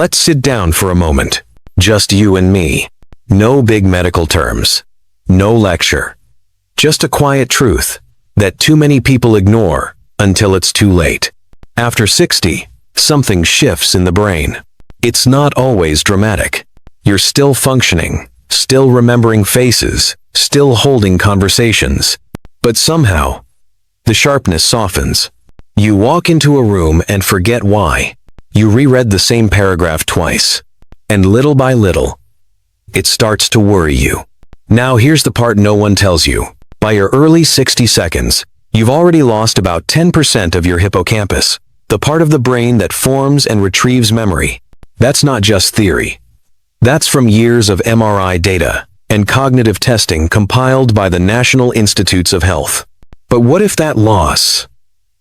Let's sit down for a moment. Just you and me. No big medical terms. No lecture. Just a quiet truth that too many people ignore until it's too late. After 60, something shifts in the brain. It's not always dramatic. You're still functioning, still remembering faces, still holding conversations. But somehow, the sharpness softens. You walk into a room and forget why. You reread the same paragraph twice. And little by little, it starts to worry you. Now here's the part no one tells you. By your early 60 seconds, you've already lost about 10% of your hippocampus, the part of the brain that forms and retrieves memory. That's not just theory. That's from years of MRI data and cognitive testing compiled by the National Institutes of Health. But what if that loss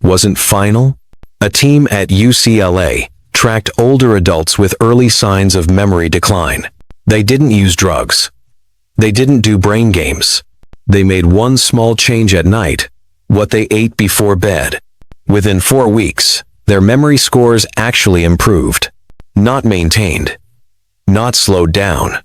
wasn't final? A team at UCLA tracked older adults with early signs of memory decline. They didn't use drugs. They didn't do brain games. They made one small change at night, what they ate before bed. Within 4 weeks, their memory scores actually improved. Not maintained. Not slowed down.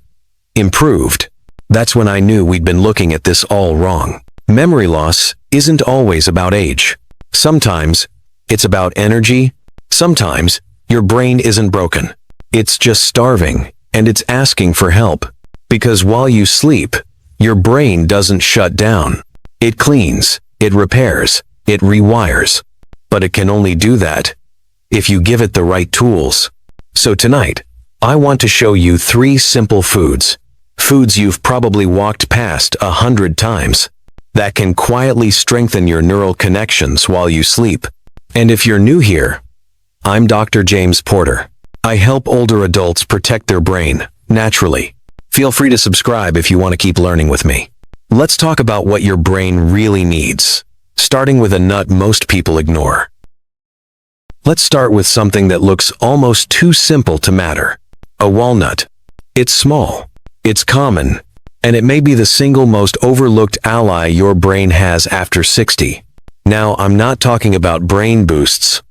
Improved. That's when I knew we'd been looking at this all wrong. Memory loss isn't always about age. Sometimes it's about energy. Sometimes your brain isn't broken. It's just starving, and it's asking for help. Because while you sleep, your brain doesn't shut down. It cleans, it repairs, it rewires. But it can only do that if you give it the right tools. So tonight, I want to show you 3 simple foods. Foods you've probably walked past 100 times. That can quietly strengthen your neural connections while you sleep. And if you're new here, I'm Dr. James Porter. I help older adults protect their brain, naturally. Feel free to subscribe if you want to keep learning with me. Let's talk about what your brain really needs, starting with a nut most people ignore. Let's start with something that looks almost too simple to matter. A walnut. It's small, it's common, and it may be the single most overlooked ally your brain has after 60. Now, I'm not talking about brain boosts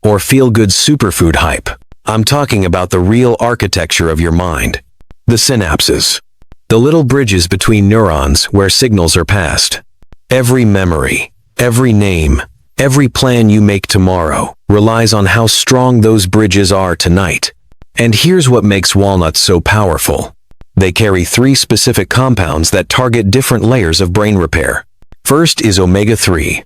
or feel-good superfood hype. I'm talking about the real architecture of your mind. The synapses. The little bridges between neurons where signals are passed. Every memory, every name, every plan you make tomorrow relies on how strong those bridges are tonight. And here's what makes walnuts so powerful. They carry 3 specific compounds that target different layers of brain repair. First is omega-3,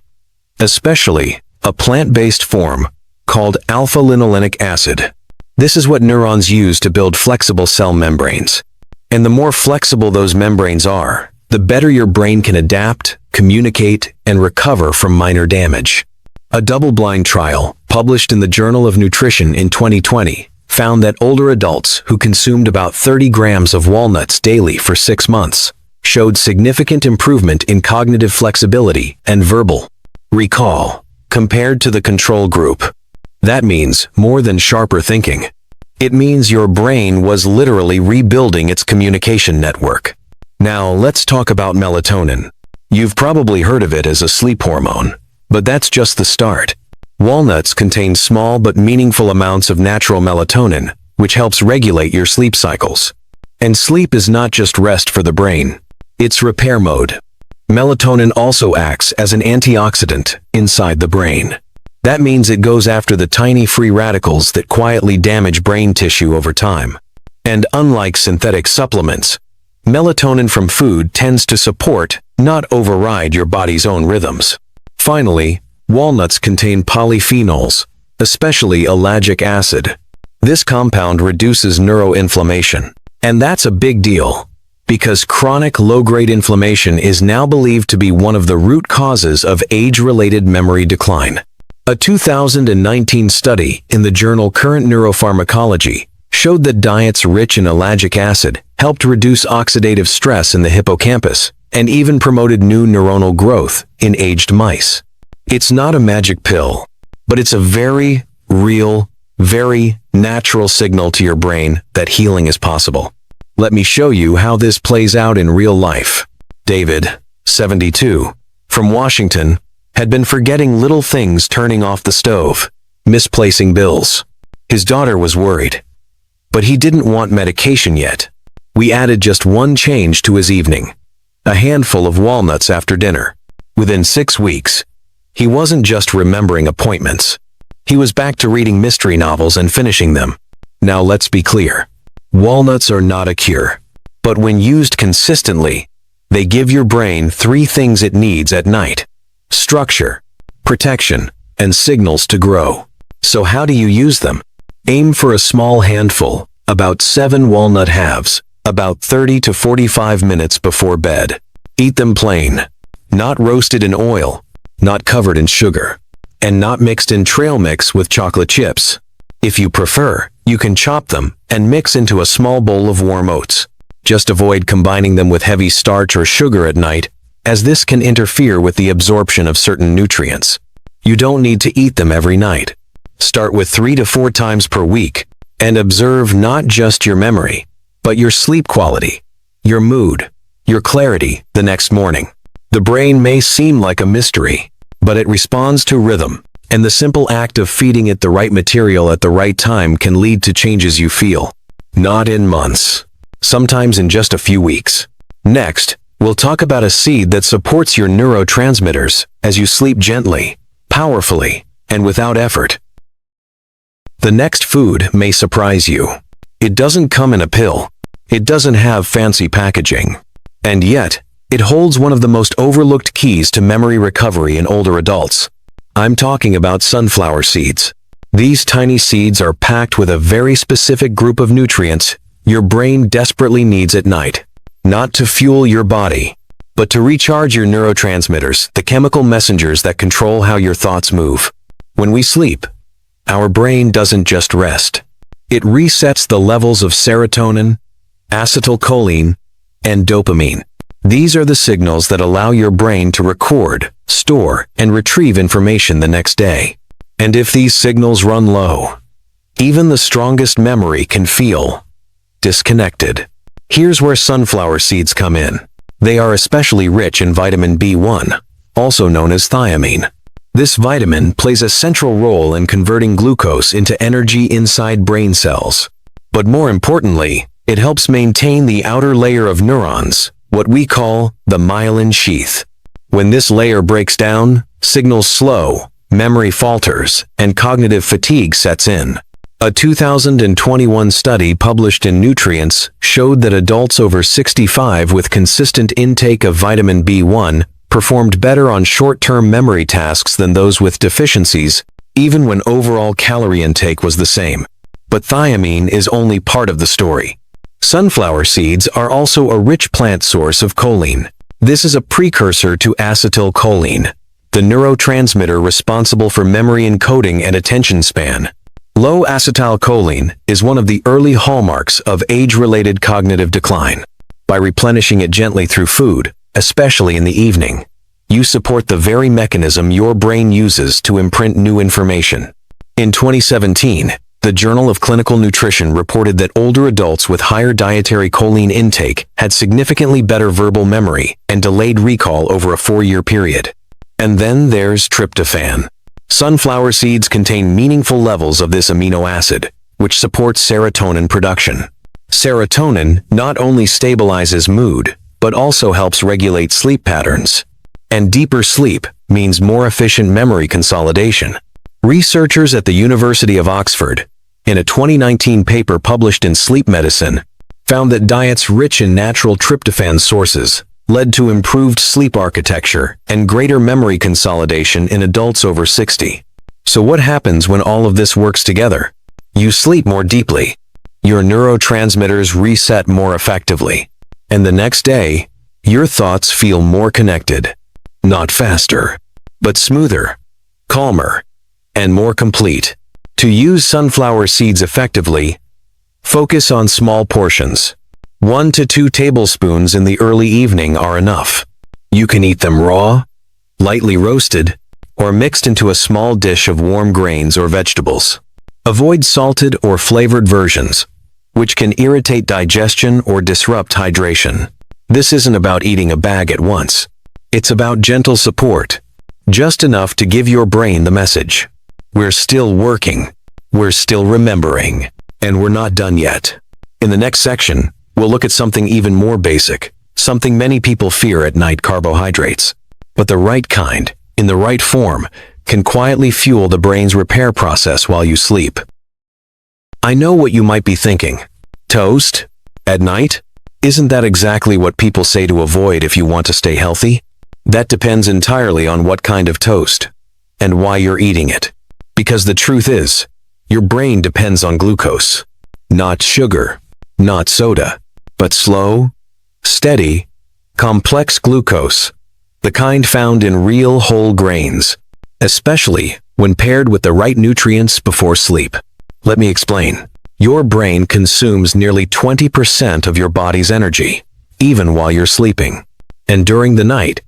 especially a plant-based form called alpha-linolenic acid. This is what neurons use to build flexible cell membranes. And the more flexible those membranes are, the better your brain can adapt, communicate, and recover from minor damage. A double-blind trial, published in the Journal of Nutrition in 2020, found that older adults who consumed about 30 grams of walnuts daily for 6 months showed significant improvement in cognitive flexibility and verbal recall compared to the control group. That means more than sharper thinking. It means your brain was literally rebuilding its communication network. Now let's talk about melatonin. You've probably heard of it as a sleep hormone, but that's just the start. Walnuts contain small but meaningful amounts of natural melatonin, which helps regulate your sleep cycles. And sleep is not just rest for the brain. It's repair mode. Melatonin also acts as an antioxidant inside the brain. That means it goes after the tiny free radicals that quietly damage brain tissue over time. And unlike synthetic supplements, melatonin from food tends to support, not override your body's own rhythms. Finally, walnuts contain polyphenols, especially ellagic acid. This compound reduces neuroinflammation. And that's a big deal, because chronic low-grade inflammation is now believed to be one of the root causes of age-related memory decline. A 2019 study in the journal Current Neuropharmacology showed that diets rich in ellagic acid helped reduce oxidative stress in the hippocampus and even promoted new neuronal growth in aged mice. It's not a magic pill, but it's a very real, very natural signal to your brain that healing is possible. Let me show you how this plays out in real life. David, 72, from Washington, had been forgetting little things, turning off the stove, misplacing bills. His daughter was worried. But he didn't want medication yet. We added just one change to his evening: a handful of walnuts after dinner. Within 6 weeks, he wasn't just remembering appointments. He was back to reading mystery novels and finishing them. Now let's be clear. Walnuts are not a cure. But when used consistently, they give your brain 3 things it needs at night: structure, protection, and signals to grow. So how do you use them? Aim for a small handful, about 7 walnut halves, about 30 to 45 minutes before bed. Eat them plain, not roasted in oil, not covered in sugar, and not mixed in trail mix with chocolate chips. If you prefer, you can chop them and mix into a small bowl of warm oats. Just avoid combining them with heavy starch or sugar at night, as this can interfere with the absorption of certain nutrients. You don't need to eat them every night. Start with 3 to 4 times per week, and observe not just your memory, but your sleep quality, your mood, your clarity the next morning. The brain may seem like a mystery, but it responds to rhythm, and the simple act of feeding it the right material at the right time can lead to changes you feel. Not in months, sometimes in just a few weeks. Next, we'll talk about a seed that supports your neurotransmitters as you sleep gently, powerfully, and without effort. The next food may surprise you. It doesn't come in a pill. It doesn't have fancy packaging. And yet, it holds one of the most overlooked keys to memory recovery in older adults. I'm talking about sunflower seeds. These tiny seeds are packed with a very specific group of nutrients your brain desperately needs at night. Not to fuel your body, but to recharge your neurotransmitters, the chemical messengers that control how your thoughts move. When we sleep, our brain doesn't just rest. It resets the levels of serotonin, acetylcholine, and dopamine. These are the signals that allow your brain to record, store, and retrieve information the next day. And if these signals run low, even the strongest memory can feel disconnected. Here's where sunflower seeds come in. They are especially rich in vitamin B1, also known as thiamine. This vitamin plays a central role in converting glucose into energy inside brain cells. But more importantly, it helps maintain the outer layer of neurons, what we call the myelin sheath. When this layer breaks down, signals slow, memory falters, and cognitive fatigue sets in. A 2021 study published in Nutrients showed that adults over 65 with consistent intake of vitamin B1 performed better on short-term memory tasks than those with deficiencies, even when overall calorie intake was the same. But thiamine is only part of the story. Sunflower seeds are also a rich plant source of choline. This is a precursor to acetylcholine, the neurotransmitter responsible for memory encoding and attention span. Low acetylcholine is one of the early hallmarks of age-related cognitive decline. By replenishing it gently through food, especially in the evening, you support the very mechanism your brain uses to imprint new information. In 2017, the Journal of Clinical Nutrition reported that older adults with higher dietary choline intake had significantly better verbal memory and delayed recall over a 4-year period. And then there's tryptophan. Sunflower seeds contain meaningful levels of this amino acid, which supports serotonin production. Serotonin not only stabilizes mood, but also helps regulate sleep patterns. And deeper sleep means more efficient memory consolidation. Researchers at the University of Oxford, in a 2019 paper published in Sleep Medicine, found that diets rich in natural tryptophan sources led to improved sleep architecture and greater memory consolidation in adults over 60. So what happens when all of this works together? You sleep more deeply. Your neurotransmitters reset more effectively. And the next day, your thoughts feel more connected. Not faster, but smoother, calmer, and more complete. To use sunflower seeds effectively, focus on small portions. 1 to 2 tablespoons in the early evening are enough. You can eat them raw, lightly roasted, or mixed into a small dish of warm grains or vegetables. Avoid salted or flavored versions, which can irritate digestion or disrupt hydration. This isn't about eating a bag at once. It's about gentle support, just enough to give your brain the message: we're still working, we're still remembering. And we're not done yet. In the next section, we'll look at something even more basic, something many people fear at night: carbohydrates. But the right kind, in the right form, can quietly fuel the brain's repair process while you sleep. I know what you might be thinking. Toast? At night? Isn't that exactly what people say to avoid if you want to stay healthy? That depends entirely on what kind of toast and why you're eating it. Because the truth is, your brain depends on glucose. Not sugar, not soda, but slow, steady, complex glucose, the kind found in real whole grains, especially when paired with the right nutrients before sleep. Let me explain. Your brain consumes nearly 20% of your body's energy, even while you're sleeping. And during the night,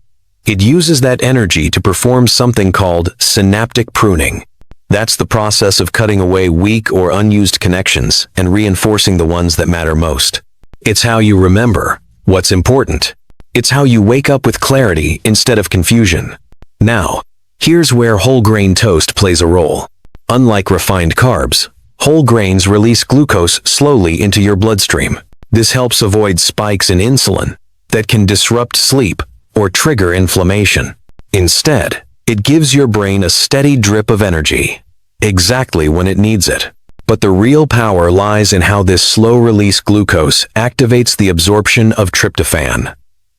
it uses that energy to perform something called synaptic pruning. That's the process of cutting away weak or unused connections and reinforcing the ones that matter most. It's how you remember what's important. It's how you wake up with clarity instead of confusion. Now, here's where whole grain toast plays a role. Unlike refined carbs, whole grains release glucose slowly into your bloodstream. This helps avoid spikes in insulin that can disrupt sleep or trigger inflammation. Instead, it gives your brain a steady drip of energy, exactly when it needs it. But the real power lies in how this slow-release glucose activates the absorption of tryptophan,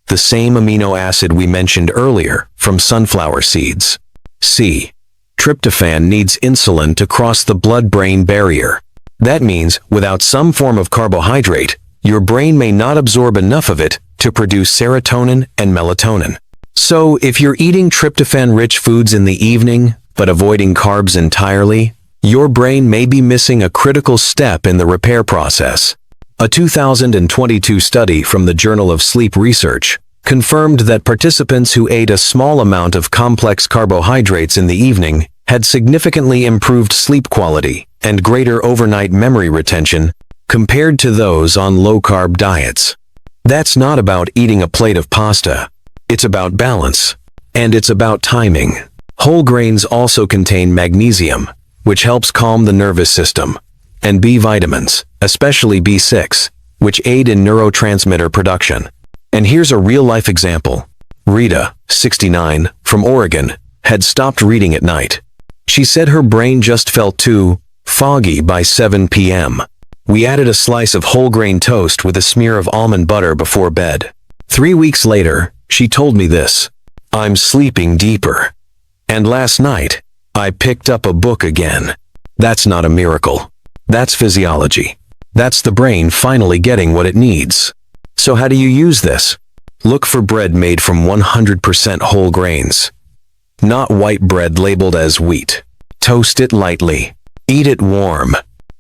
the same amino acid we mentioned earlier from sunflower seeds. See, tryptophan needs insulin to cross the blood-brain barrier. That means without some form of carbohydrate, your brain may not absorb enough of it to produce serotonin and melatonin. So if you're eating tryptophan-rich foods in the evening, but avoiding carbs entirely, your brain may be missing a critical step in the repair process. A 2022 study from the Journal of Sleep Research confirmed that participants who ate a small amount of complex carbohydrates in the evening had significantly improved sleep quality and greater overnight memory retention compared to those on low-carb diets. That's not about eating a plate of pasta. It's about balance. And it's about timing. Whole grains also contain magnesium, which helps calm the nervous system, and B vitamins, especially B6, which aid in neurotransmitter production. And here's a real-life example. Rita, 69, from Oregon, had stopped reading at night. She said her brain just felt too foggy by 7 p.m. We added a slice of whole grain toast with a smear of almond butter before bed. 3 weeks later, she told me this: "I'm sleeping deeper. And last night, I picked up a book again." That's not a miracle. That's physiology. That's the brain finally getting what it needs. So how do you use this? Look for bread made from 100% whole grains. Not white bread labeled as wheat. Toast it lightly. Eat it warm.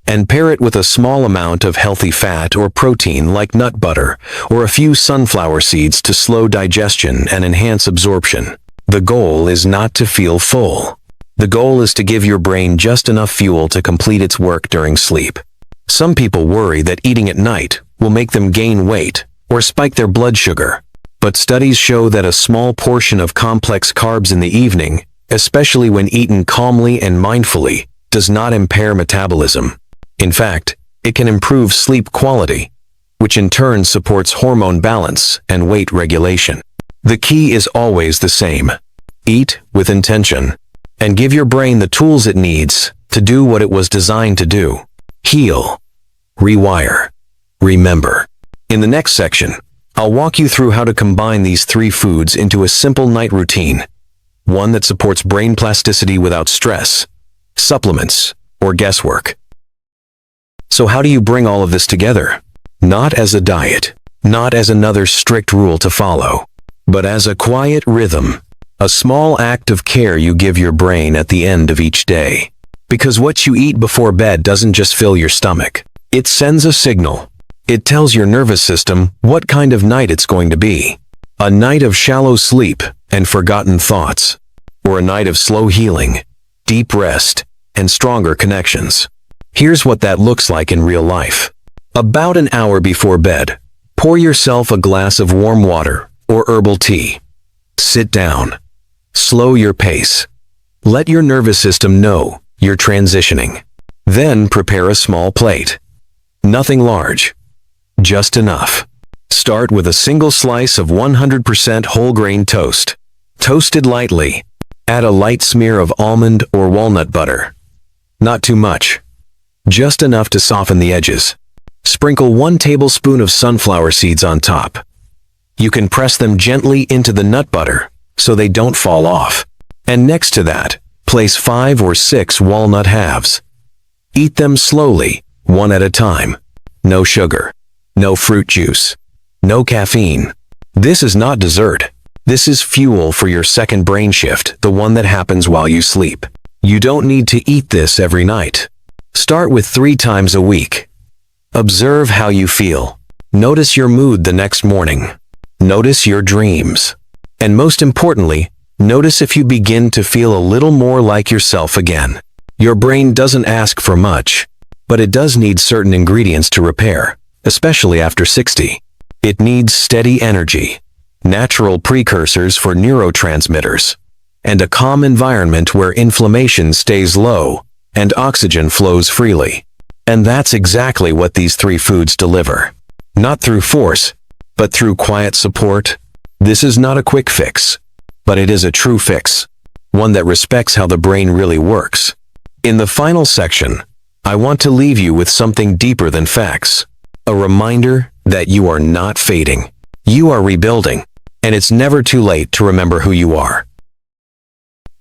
And pair it with a small amount of healthy fat or protein like nut butter or a few sunflower seeds to slow digestion and enhance absorption. The goal is not to feel full. The goal is to give your brain just enough fuel to complete its work during sleep. Some people worry that eating at night will make them gain weight or spike their blood sugar. But studies show that a small portion of complex carbs in the evening, especially when eaten calmly and mindfully, does not impair metabolism. In fact, it can improve sleep quality, which in turn supports hormone balance and weight regulation. The key is always the same. Eat with intention, and give your brain the tools it needs to do what it was designed to do. Heal, rewire, remember. In the next section, I'll walk you through how to combine these 3 foods into a simple night routine, one that supports brain plasticity without stress, supplements, or guesswork. So how do you bring all of this together? Not as a diet, not as another strict rule to follow, but as a quiet rhythm, a small act of care you give your brain at the end of each day. Because what you eat before bed doesn't just fill your stomach. It sends a signal. It tells your nervous system what kind of night it's going to be. A night of shallow sleep and forgotten thoughts, or a night of slow healing, deep rest, and stronger connections. Here's what that looks like in real life. About an hour before bed, pour yourself a glass of warm water or herbal tea. Sit down. Slow your pace. Let your nervous system know you're transitioning. Then prepare a small plate. Nothing large. Just enough. Start with a single slice of 100% whole grain toast. Toast it lightly. Add a light smear of almond or walnut butter. Not too much. Just enough to soften the edges. Sprinkle 1 tablespoon of sunflower seeds on top. You can press them gently into the nut butter so they don't fall off. And next to that, place 5 or 6 walnut halves. Eat them slowly, one at a time. No sugar. No fruit juice. No caffeine. This is not dessert. This is fuel for your second brain shift, the one that happens while you sleep. You don't need to eat this every night. Start with 3 times a week. Observe how you feel. Notice your mood the next morning. Notice your dreams. And most importantly, notice if you begin to feel a little more like yourself again. Your brain doesn't ask for much, but it does need certain ingredients to repair, especially after 60. It needs steady energy, natural precursors for neurotransmitters, and a calm environment where inflammation stays low and oxygen flows freely. And that's exactly what these 3 foods deliver. Not through force, but through quiet support. This is not a quick fix, but it is a true fix, one that respects how the brain really works. In the final section, I want to leave you with something deeper than facts. A reminder that you are not fading. You are rebuilding, and it's never too late to remember who you are.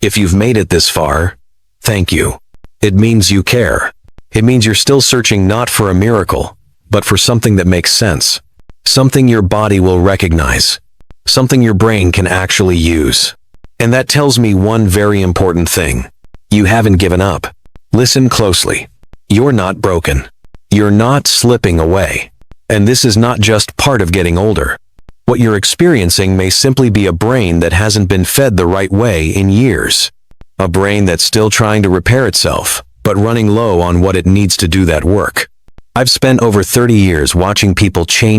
If you've made it this far, thank you. It means you care. It means you're still searching not for a miracle, but for something that makes sense. Something your body will recognize. Something your brain can actually use. And that tells me one very important thing. You haven't given up. Listen closely. You're not broken. You're not slipping away. And this is not just part of getting older. What you're experiencing may simply be a brain that hasn't been fed the right way in years. A brain that's still trying to repair itself, but running low on what it needs to do that work. I've spent over 30 years watching people change